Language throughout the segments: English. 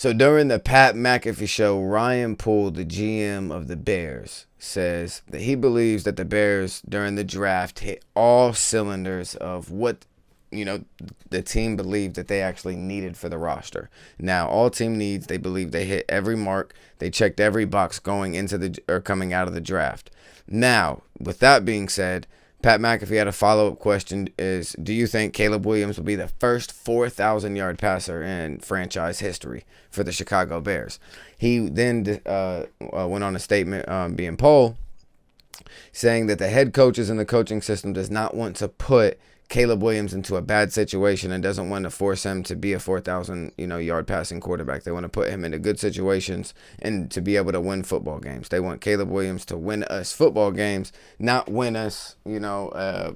So during the Pat McAfee show, Ryan Poole, the GM of the Bears, says that he believes that the Bears during the draft hit all cylinders of what the team believed that they actually needed for the roster. Now, all team needs, they believe they hit every mark. They checked every box going into coming out of the draft. Now, with that being said, Pat McAfee had a follow-up question is, do you think Caleb Williams will be the first 4,000-yard passer in franchise history for the Chicago Bears? He then went on a statement, being Paul, saying that the head coaches in the coaching system does not want to put Caleb Williams into a bad situation and doesn't want to force him to be a 4,000 yard passing quarterback. They want to put him into good situations and to be able to win football games. They want Caleb Williams to win us football games, not win us a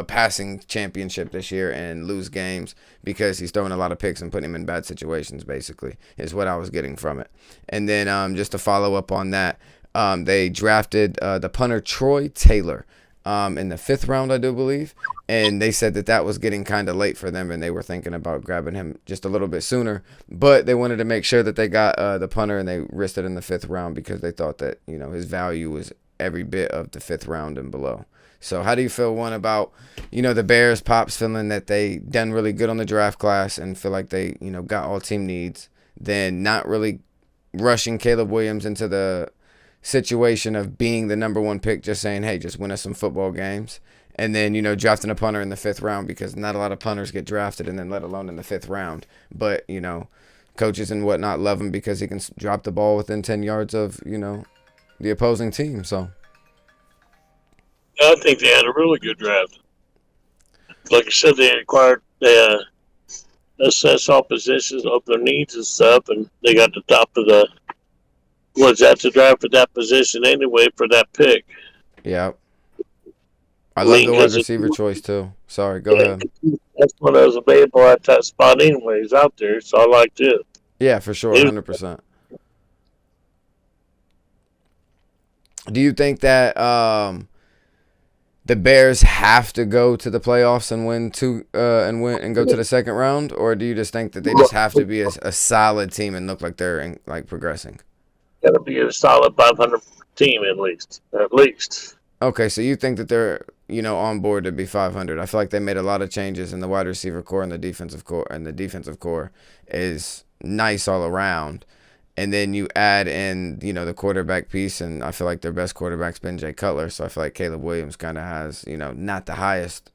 passing championship this year and lose games because he's throwing a lot of picks and putting him in bad situations, basically, is what I was getting from it. And then just to follow up on that, they drafted the punter Troy Taylor in the 5th round, I do believe. And they said that was getting kind of late for them, and they were thinking about grabbing him just a little bit sooner. But they wanted to make sure that they got the punter, and they risked it in the 5th round because they thought that his value was every bit of the 5th round and below. So how do you feel, one, about the Bears, Pops, feeling that they done really good on the draft class and feel like they got all team needs, then not really rushing Caleb Williams into the situation of being the number 1 pick, just saying, hey, just win us some football games. And then, drafting a punter in the 5th round because not a lot of punters get drafted, and then let alone in the 5th round. But, coaches and whatnot love him because he can drop the ball within 10 yards of, the opposing team. So I think they had a really good draft. Like I said, they acquired, assess all positions of their needs and stuff, and they got the top of the the draft for that position anyway for that pick. Yeah. I love the wide receiver choice, too. Sorry, go ahead. That's one that was available at that spot anyways out there, so I liked it. Yeah, for sure, 100%. Do you think that the Bears have to go to the playoffs and win and go to the 2nd round, or do you just think that they just have to be a solid team and look like they're progressing? Got to be a solid 500 team at least. Okay, so you think that they're on board to be 500. I feel like they made a lot of changes in the wide receiver core and the defensive core, and the defensive core is nice all around. And then you add in, the quarterback piece, and I feel like their best quarterback's been Jay Cutler, so I feel like Caleb Williams kind of has, not the highest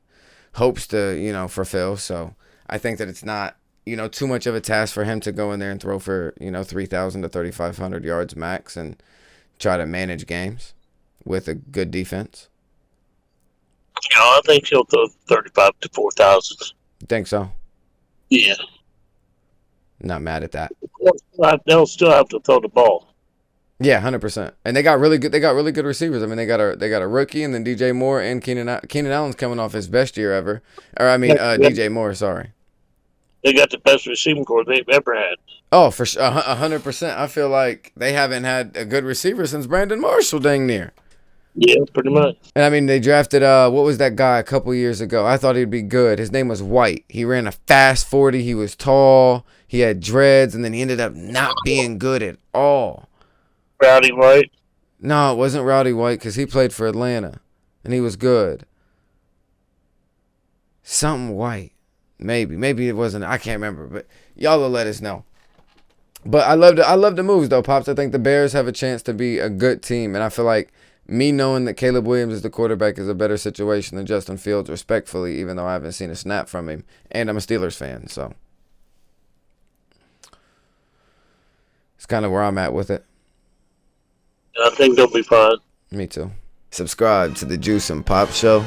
hopes to, fulfill. So I think that it's not, too much of a task for him to go in there and throw for, 3,000 to 3,500 yards max and try to manage games with a good defense. I think he'll throw 35 to 4,000. You think so? Yeah. Not mad at that. They'll still have to throw the ball. Yeah, 100%. And they got really good. They got really good receivers. I mean, they got a rookie, and then DJ Moore and Keenan Allen's coming off his best year ever. Or DJ Moore. Sorry. They got the best receiving core they've ever had. Oh, for sure, 100%. I feel like they haven't had a good receiver since Brandon Marshall, dang near. Yeah, pretty much. And I mean, they drafted what was that guy a couple years ago? I thought he'd be good. His name was White. He ran a fast 40. He was tall. He had dreads, and then he ended up not being good at all. Rowdy White? No, it wasn't Rowdy White because he played for Atlanta, and he was good. Something White. Maybe it wasn't. I can't remember, but y'all will let us know. But I love the moves, though, Pops. I think the Bears have a chance to be a good team, and I feel like me knowing that Caleb Williams is the quarterback is a better situation than Justin Fields, respectfully, even though I haven't seen a snap from him, and I'm a Steelers fan, so it's kind of where I'm at with it. I think they'll be fine. Me too. Subscribe to the Juice and Pop Show.